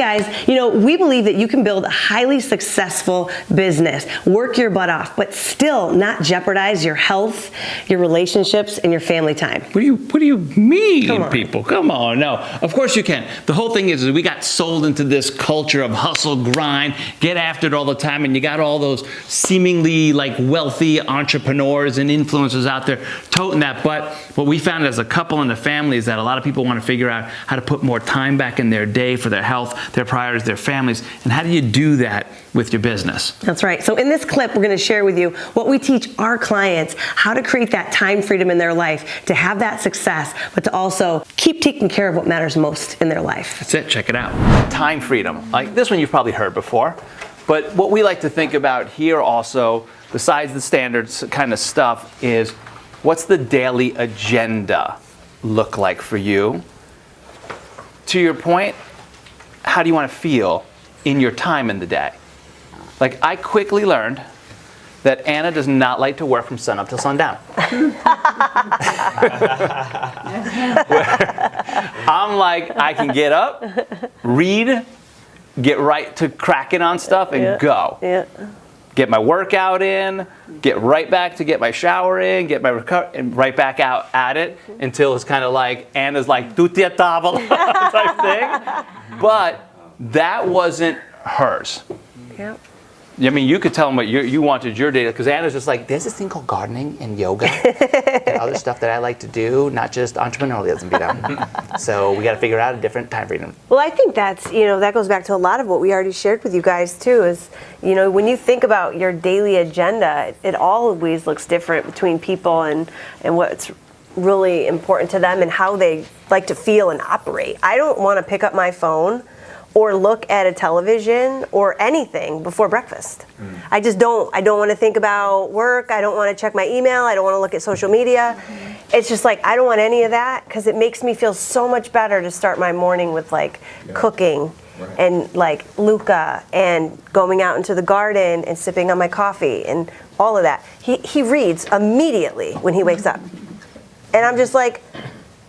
guys, we believe that you can build a highly successful business, work your butt off, but still not jeopardize your health, your relationships, and your family time. What do you mean, people? Come on. No, of course you can. The whole thing is we got sold into this culture of hustle, grind, get after it all the time, and you got all those seemingly like wealthy entrepreneurs and influencers out there toting that. But what we found as a couple and a family is that a lot of people want to figure out how to put more time back in their day for their health, their priorities, their families, and how do you do that with your business? That's right. So in this clip, we're going to share with you what we teach our clients, how to create that time freedom in their life, to have that success, but to also keep taking care of what matters most in their life. That's it. Check it out. Time freedom. Like this one you've probably heard before, but what we like to think about here also, besides the standards kind of stuff, is what's the daily agenda look like for you? To your point, how do you want to feel in your time in the day? Like, I quickly learned that Anna does not like to work from sun up till sundown. I'm like, I can get up, read, get right to cracking on stuff, and go. Yeah. Get my workout in, get right back to get my shower in, get my and right back out at it until it's kind of like Anna's like tutti a tavola type thing. But that wasn't hers. Yep. I mean, you could tell them what you wanted your day, because Anna's just like, there's this thing called gardening and yoga and other stuff that I like to do, not just entrepreneurialism, Vito. So we got to figure out a different time freedom. Well, I think that's, that goes back to a lot of what we already shared with you guys too, is, when you think about your daily agenda, it always looks different between people and what's really important to them and how they like to feel and operate. I don't want to pick up my phone or look at a television or anything before breakfast. I don't want to think about work. I don't want to check my email. I don't want to look at social media. It's just like, I don't want any of that, because it makes me feel so much better to start my morning with cooking and like Luca and going out into the garden and sipping on my coffee and all of that. He reads immediately when he wakes up. And I'm just like,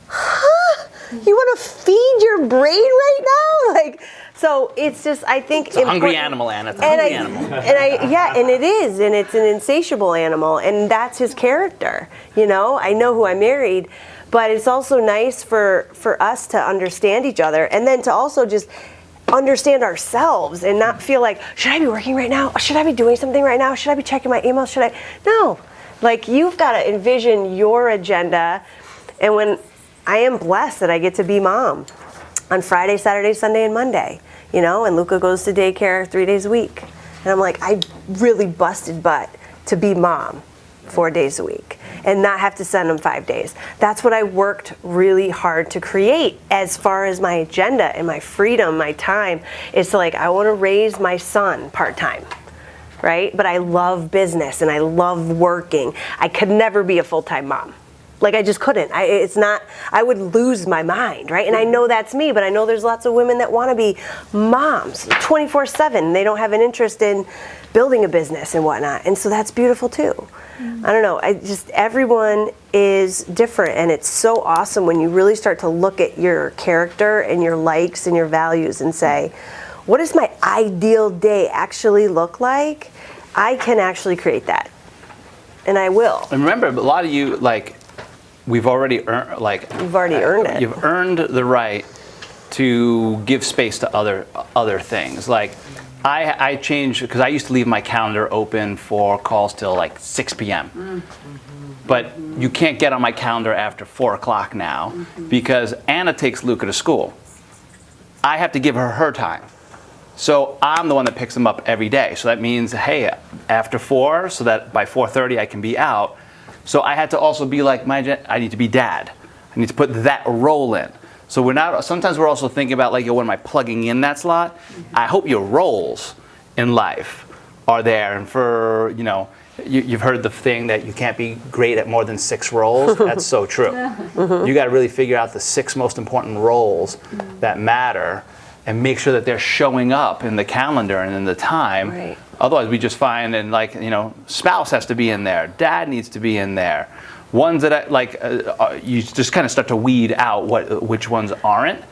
huh? You want to feed your brain right now? So it's just, I think it's a hungry animal, Anna. It's a hungry animal. And it is, and it's an insatiable animal, and that's his character. I know who I married, but it's also nice for us to understand each other, and then to also just understand ourselves and not feel like, should I be working right now? Should I be doing something right now? Should I be checking my email? No. You've got to envision your agenda, and when I am blessed that I get to be mom on Friday, Saturday, Sunday, and Monday, and Luca goes to daycare 3 days a week. And I'm like, I really busted butt to be mom 4 days a week and not have to send them 5 days. That's what I worked really hard to create as far as my agenda and my freedom, my time. It's like, I want to raise my son part-time. Right? But I love business and I love working. I could never be a full-time mom. I just couldn't. I would lose my mind, right? And I know that's me, but I know there's lots of women that want to be moms 24/7. They don't have an interest in building a business and whatnot. And so that's beautiful too. I don't know. Everyone is different, and it's so awesome when you really start to look at your character and your likes and your values and say, what does my ideal day actually look like? I can actually create that. And I will. And remember, a lot of you, we've already earned, you've already earned it. You've earned the right to give space to other things. I changed, because I used to leave my calendar open for calls till 6 p.m. But you can't get on my calendar after 4 o'clock now, because Anna takes Luca to school. I have to give her time. So I'm the one that picks them up every day. So that means, hey, after 4, so that by 4:30 I can be out. So I had to also be like, I need to be dad. I need to put that role in. So sometimes we're also thinking about what am I plugging in that slot? I hope your roles in life are there. And for, you've heard the thing that you can't be great at more than 6 roles. That's so true. You got to really figure out the 6 most important roles that matter and make sure that they're showing up in the calendar and in the time. Right. Otherwise, we just find, spouse has to be in there, dad needs to be in there. Ones that you just kind of start to weed out which ones aren't.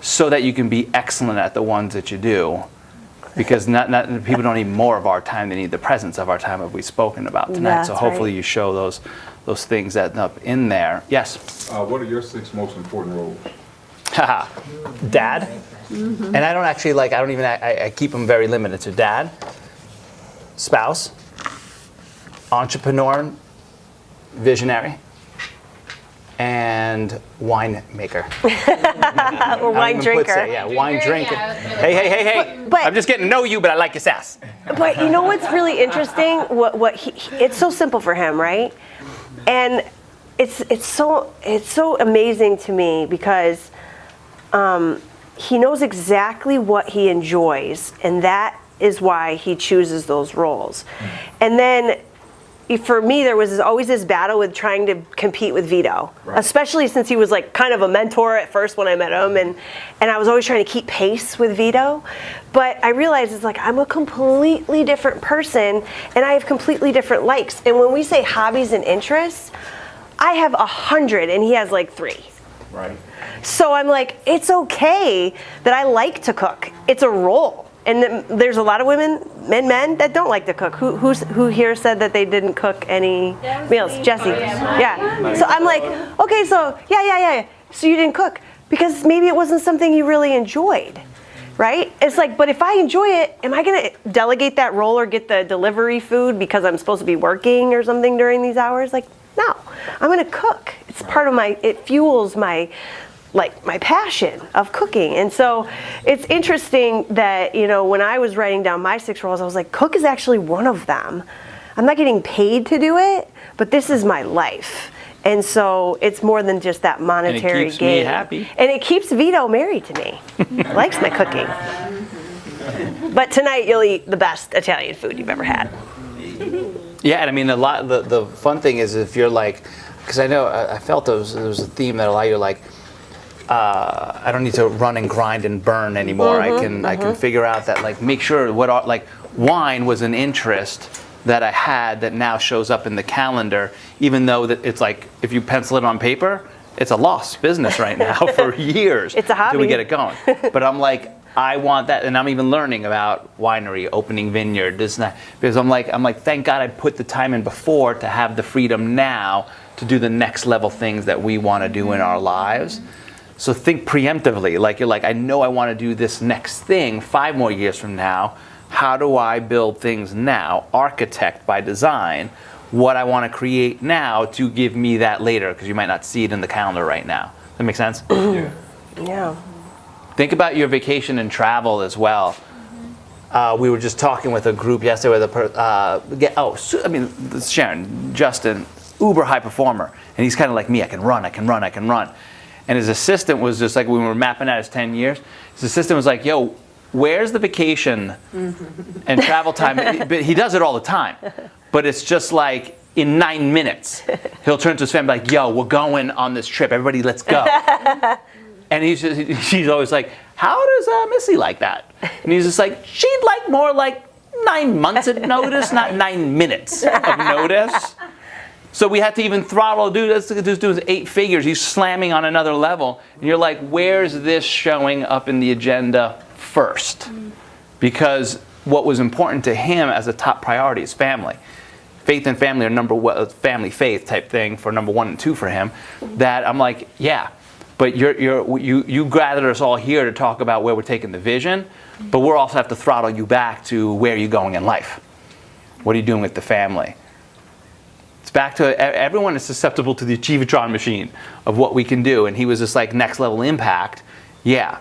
so that you can be excellent at the ones that you do. Because people don't need more of our time; they need the presence of our time, that we've spoken about tonight. Yeah, so that's hopefully right. you show those things that up in there. Yes. What are your 6 most important roles? Haha. Dad. And I don't actually I keep them very limited to dad, spouse, entrepreneur, visionary, and winemaker. Or wine drinker. Yeah, wine drinker. Yeah, I was really Hey. But- I'm just getting to know you, but I like your sass. But you know what's really interesting? What it's so simple for him, right? And it's so amazing to me because he knows exactly what he enjoys, and that is why he chooses those roles. And then for me, there was always this battle with trying to compete with Vito, especially since he was like kind of a mentor at first when I met him, and I was always trying to keep pace with Vito. But I realized it's like I'm a completely different person, and I have completely different likes. And when we say hobbies and interests, I have 100, and he has like 3. Right. So I'm like, it's okay that I like to cook. It's a role. And then there's a lot of men that don't like to cook. Who here said that they didn't cook any meals? Jesse. Yeah. So I'm like, okay, so yeah. So you didn't cook because maybe it wasn't something you really enjoyed, right? It's like, but if I enjoy it, am I gonna delegate that role or get the delivery food because I'm supposed to be working or something during these hours? Like, no, I'm gonna cook. It's part of it fuels my passion of cooking. And so it's interesting that, when I was writing down my 6 roles, I was like, cook is actually one of them. I'm not getting paid to do it, but this is my life. And so it's more than just that monetary And it keeps gain. me happy. And it keeps Vito married to me. Likes my cooking. But tonight you'll eat the best Italian food you've ever had. Yeah, and I mean, the fun thing is if you're like, because I know I felt there was a theme that allowed you I don't need to run and grind and burn anymore. I can figure out that make sure wine was an interest that I had that now shows up in the calendar, even though that it's like if you pencil it on paper, it's a lost business right now for years. It's a hobby. Till we get it going. But I'm like, I want that, and I'm even learning about winery, opening vineyard, this and that, because I'm like, thank God I put the time in before to have the freedom now to do the next level things that we want to do in our lives. So think preemptively, you're like, I know I want to do this next thing 5 more years from now. How do I build things now? Architect by design what I want to create now to give me that later, because you might not see it in the calendar right now. Does that make sense? Yeah. Think about your vacation and travel as well. We were just talking with a group yesterday with Sharon, Justin, uber high performer, and he's kind of like me. I can run. And his assistant was just like, when we were mapping out his 10 years, his assistant was like, yo, where's the vacation and travel time? But he does it all the time. But it's just like in 9 minutes, he'll turn to his family like, yo, we're going on this trip. Everybody, let's go. And she's always like, how does Missy like that? And he's just like, she'd like more like 9 months of notice, not 9 minutes of notice. So we had to even throttle this dude's 8 figures. He's slamming on another level. And you're like, where's this showing up in the agenda first? Because what was important to him as a top priority is family. Faith and family are family faith type thing for number 1 and 2 for him. That I'm like, yeah, but you gathered us all here to talk about where we're taking the vision, but we'll also have to throttle you back to where you're going in life. What are you doing with the family? It's back to everyone is susceptible to the Achievatron machine of what we can do. And he was just like next level impact. Yeah.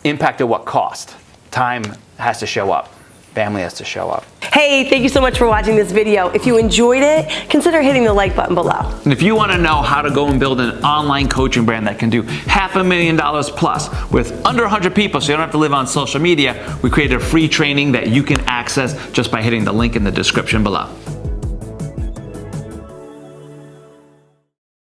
Impact at what cost? Time has to show up. Family has to show up. Hey, thank you so much for watching this video. If you enjoyed it, consider hitting the like button below. And if you want to know how to go and build an online coaching brand that can do $500,000 plus with under 100 people so you don't have to live on social media, we created a free training that you can access just by hitting the link in the description below.